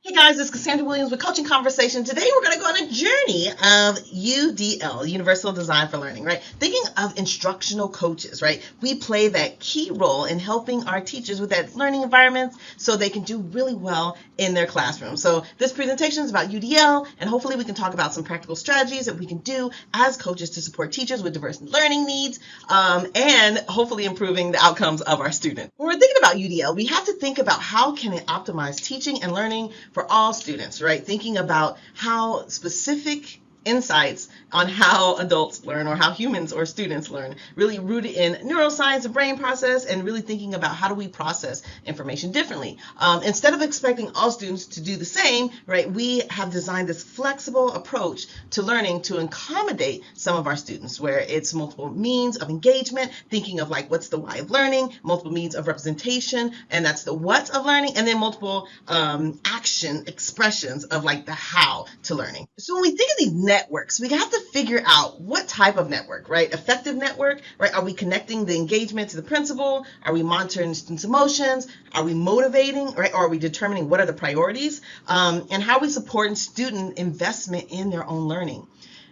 Hey guys, it's Cassandra Williams with Coaching Conversation. Today we're going to go on a journey of UDL, Universal Design for Learning, right? Thinking of instructional coaches, right? We play that key role in helping our teachers with that learning environment so they can do really well in their classroom. So this presentation is about UDL, and hopefully we can talk about some practical strategies that we can do as coaches to support teachers with diverse learning needs, and hopefully improving the outcomes of our students. When we're thinking about UDL, we have to think about how can it optimize teaching and learning for all students, right? Thinking about how specific insights on how adults learn or how humans or students learn, really rooted in neuroscience and brain process, and really thinking about how do we process information differently. Instead of expecting all students to do the same, right, we have designed this flexible approach to learning to accommodate some of our students, where it's multiple means of engagement, thinking of like what's the why of learning, multiple means of representation, and that's the what of learning, and then multiple action expressions of like the how to learning. So when we think of these networks, we have to figure out what type of network, right? Effective network, right? Are we connecting the engagement to the principal? Are we monitoring students' emotions? Are we motivating, right? Or are we determining what are the priorities? And how are we supporting student investment in their own learning?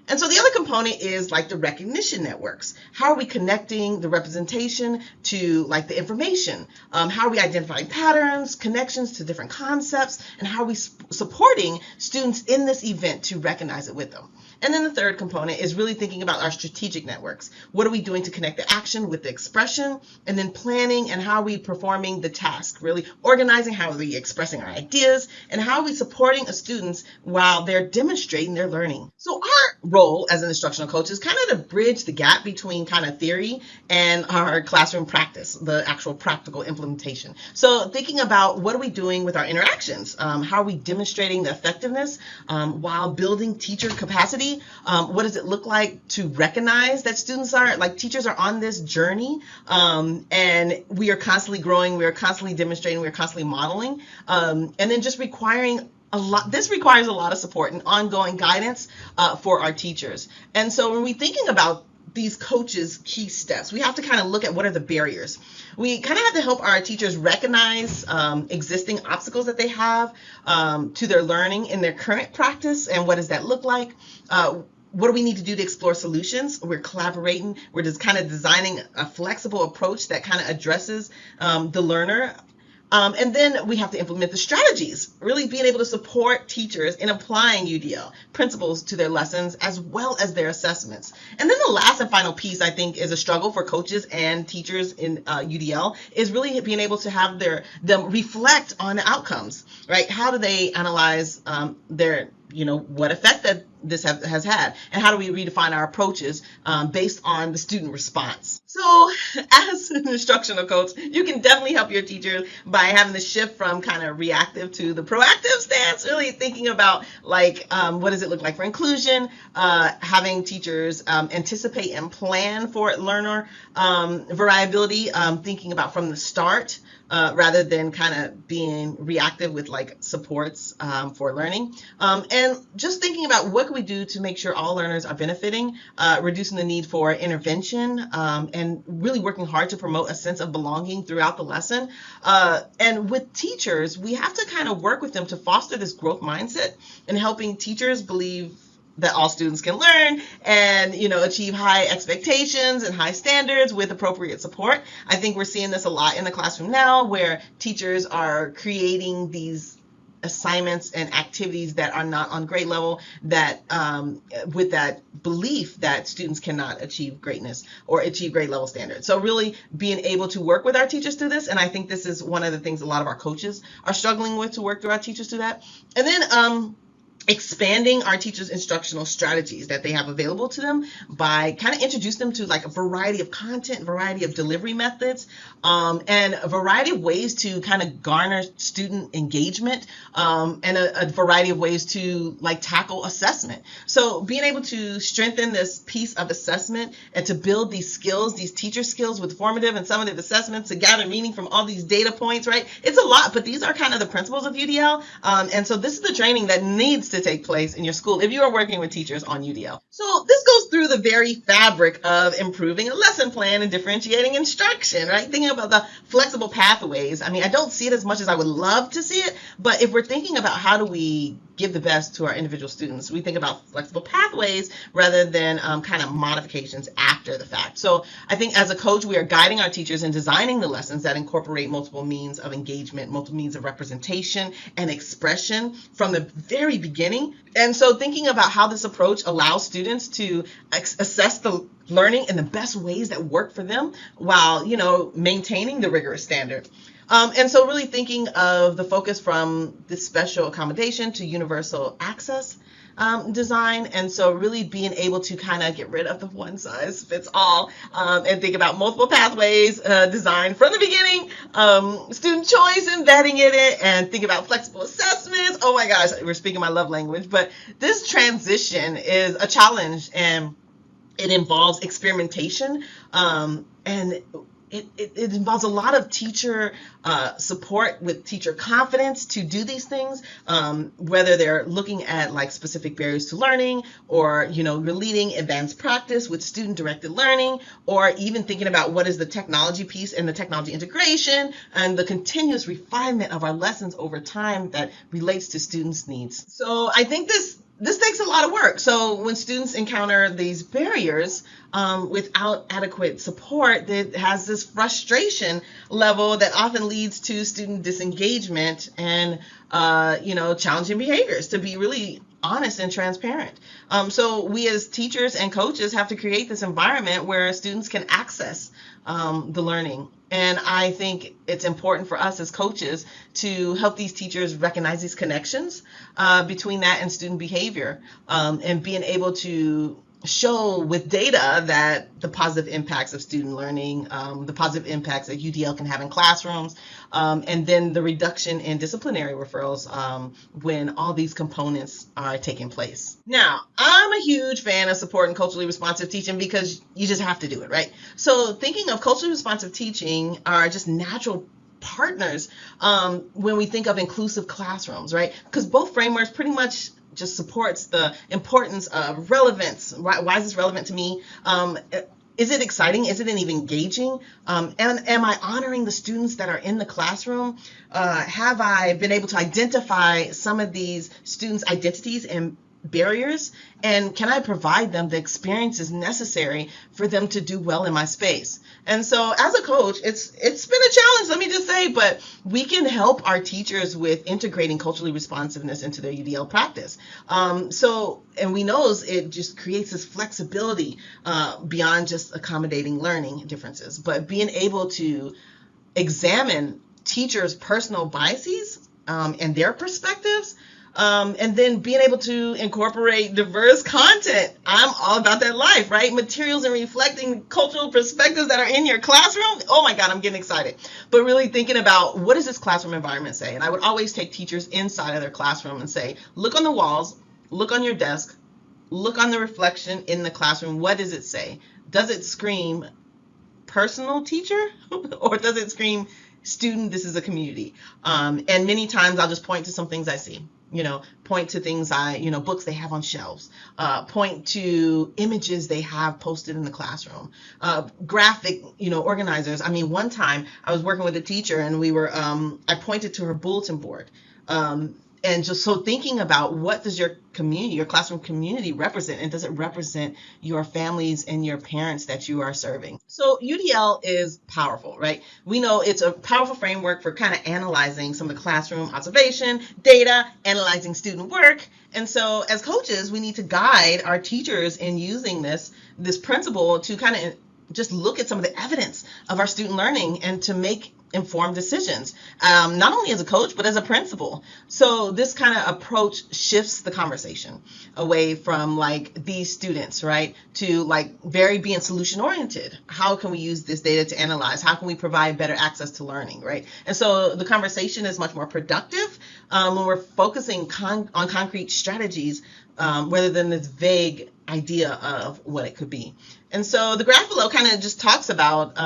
And so the other component is like the recognition networks. How are we connecting the representation to like the information? How are we identifying patterns, connections to different concepts, and how are we supporting students in this event to recognize it with them? And then the third component is really thinking about our strategic networks. What are we doing to connect the action with the expression? And then planning and how are we performing the task, really organizing how are we expressing our ideas, and how are we supporting students while they're demonstrating their learning. So our role as an instructional coach is kind of to bridge the gap between kind of theory and our classroom practice, the actual practical implementation. So thinking about what are we doing with our interactions? How are we demonstrating the effectiveness while building teacher capacity? What does it look like to recognize that students are, like teachers are on this journey, and we are constantly growing, we are constantly demonstrating, we are constantly modeling, and then just requiring a lot. This requires a lot of support and ongoing guidance for our teachers. And so when we're thinking about these coaches' key steps, we have to kind of look at what are the barriers. We kind of have to help our teachers recognize existing obstacles that they have to their learning in their current practice, and what does that look like? What do we need to do to explore solutions? We're collaborating. We're just kind of designing a flexible approach that kind of addresses the learner. And then we have to implement the strategies, really being able to support teachers in applying UDL principles to their lessons as well as their assessments. And then the last and final piece, I think, is a struggle for coaches and teachers in UDL is really being able to have them reflect on the outcomes, right? How do they analyze their, what effect that this has had, and how do we redefine our approaches based on the student response? So as an instructional coach, you can definitely help your teachers by having the shift from kind of reactive to the proactive stance, really thinking about like what does it look like for inclusion, having teachers anticipate and plan for learner variability, thinking about from the start, rather than kind of being reactive with like supports for learning, and just thinking about what can we do to make sure all learners are benefiting, reducing the need for intervention, and really working hard to promote a sense of belonging throughout the lesson. And with teachers, we have to kind of work with them to foster this growth mindset and helping teachers believe that all students can learn and, achieve high expectations and high standards with appropriate support. I think we're seeing this a lot in the classroom now, where teachers are creating these assignments and activities that are not on grade level, that with that belief that students cannot achieve greatness or achieve grade level standards. So really being able to work with our teachers through this, and I think this is one of the things a lot of our coaches are struggling with, to work through our teachers through that. And then expanding our teachers' instructional strategies that they have available to them by kind of introduce them to like a variety of content, variety of delivery methods, and a variety of ways to kind of garner student engagement, and a variety of ways to like tackle assessment. So being able to strengthen this piece of assessment and to build these skills, these teacher skills with formative and summative assessments, to gather meaning from all these data points, right? It's a lot, but these are kind of the principles of UDL. And so this is the training that needs to to take place in your school if you are working with teachers on UDL. So this goes through the very fabric of improving a lesson plan and differentiating instruction, right? Thinking about the flexible pathways. I mean, I don't see it as much as I would love to see it, but if we're thinking about how do we give the best to our individual students, we think about flexible pathways rather than kind of modifications after the fact. So I think as a coach, we are guiding our teachers in designing the lessons that incorporate multiple means of engagement, multiple means of representation and expression from the very beginning. And so thinking about how this approach allows students to assess the learning in the best ways that work for them while, maintaining the rigorous standard. And so really thinking of the focus from this special accommodation to universal access design. And so really being able to kind of get rid of the one size fits all and think about multiple pathways design from the beginning, student choice, embedding in it, and think about flexible assessments. Oh my gosh, we're speaking my love language, but this transition is a challenge and it involves experimentation and it involves a lot of teacher support with teacher confidence to do these things, whether they're looking at like specific barriers to learning or, you're leading advanced practice with student-directed learning, or even thinking about what is the technology piece and the technology integration and the continuous refinement of our lessons over time that relates to students' needs. So I think this takes a lot of work. So when students encounter these barriers without adequate support, that has this frustration level that often leads to student disengagement and challenging behaviors, to be really honest and transparent. So we as teachers and coaches have to create this environment where students can access the learning. And I think it's important for us as coaches to help these teachers recognize these connections between that and student behavior, and being able to show with data that the positive impacts of student learning, the positive impacts that UDL can have in classrooms, and then the reduction in disciplinary referrals when all these components are taking place. Now, I'm a huge fan of supporting culturally responsive teaching because you just have to do it, right? So thinking of culturally responsive teaching are just natural partners when we think of inclusive classrooms, right? Because both frameworks pretty much just supports the importance of relevance. Why is this relevant to me? Is it exciting? Is it even engaging? And am I honoring the students that are in the classroom? Have I been able to identify some of these students' identities and barriers? And can I provide them the experiences necessary for them to do well in my space? And so as a coach, it's been a challenge, let me just say, but we can help our teachers with integrating culturally responsiveness into their UDL practice. And we know it just creates this flexibility beyond just accommodating learning differences, but being able to examine teachers' personal biases and their perspectives, and then being able to incorporate diverse content. I'm all about that life, right? Materials and reflecting cultural perspectives that are in your classroom. Oh my God, I'm getting excited. But really thinking about, what does this classroom environment say? And I would always take teachers inside of their classroom and say, look on the walls, look on your desk, look on the reflection in the classroom. What does it say? Does it scream personal teacher or does it scream student, this is a community? And many times I'll just point to some things I see. Point to things books they have on shelves, point to images they have posted in the classroom, graphic, organizers. I mean, one time I was working with a teacher and I pointed to her bulletin board. And just so thinking about, what does your community, your classroom community represent, and does it represent your families and your parents that you are serving? So UDL is powerful, right? We know it's a powerful framework for kind of analyzing some of the classroom observation, data, analyzing student work. And so as coaches, we need to guide our teachers in using this principle to kind of just look at some of the evidence of our student learning and to make informed decisions, not only as a coach, but as a principal. So this kind of approach shifts the conversation away from these students, right, to very being solution oriented. How can we use this data to analyze? How can we provide better access to learning, right? And so the conversation is much more productive when we're focusing on concrete strategies rather than this vague idea of what it could be. And so the graph below kind of just talks about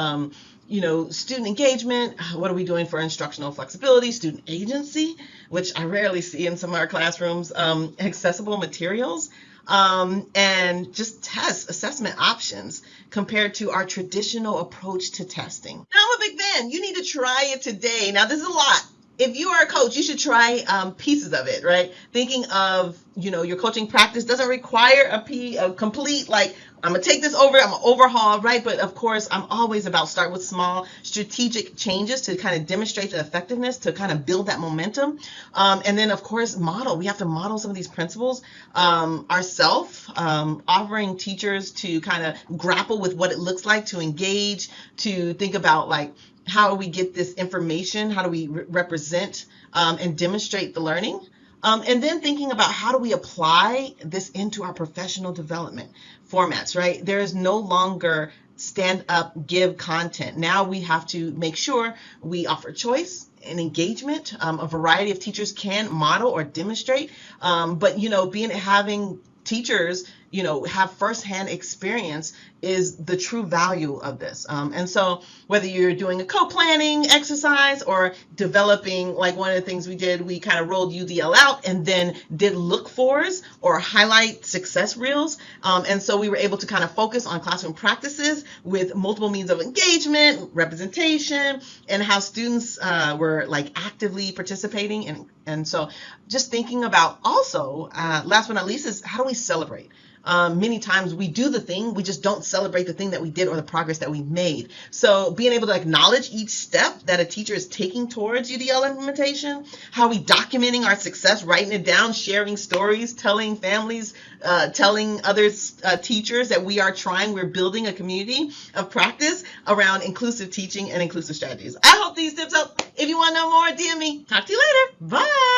student engagement. What are we doing for instructional flexibility, student agency, which I rarely see in some of our classrooms, accessible materials, and just test assessment options compared to our traditional approach to testing. Now, I'm a big fan. You need to try it today. Now, this is a lot. If you are a coach, you should try pieces of it, right? Thinking of, your coaching practice doesn't require a complete, like, I'm going to take this over, I'm going to overhaul, right? But of course, I'm always about start with small strategic changes to kind of demonstrate the effectiveness, to kind of build that momentum. And then, of course, model. We have to model some of these principles ourselves, offering teachers to kind of grapple with what it looks like to engage, to think about, like, how do we get this information? How do we represent and demonstrate the learning? And then thinking about how do we apply this into our professional development formats, right? There is no longer stand up, give content. Now we have to make sure we offer choice and engagement. A variety of teachers can model or demonstrate, but having teachers have firsthand experience is the true value of this. And so whether you're doing a co-planning exercise or developing, like one of the things we did, we kind of rolled UDL out and then did look-fors or highlight success reels. And so we were able to kind of focus on classroom practices with multiple means of engagement, representation, and how students were like actively participating. And so just thinking about also, last but not least, is how do we celebrate? Many times we do the thing, we just don't celebrate the thing that we did or the progress that we made. So being able to acknowledge each step that a teacher is taking towards UDL implementation, how are we documenting our success, writing it down, sharing stories, telling families, telling other teachers that we are trying, we're building a community of practice around inclusive teaching and inclusive strategies. I hope these tips help. If you want to know more, DM me. Talk to you later. Bye.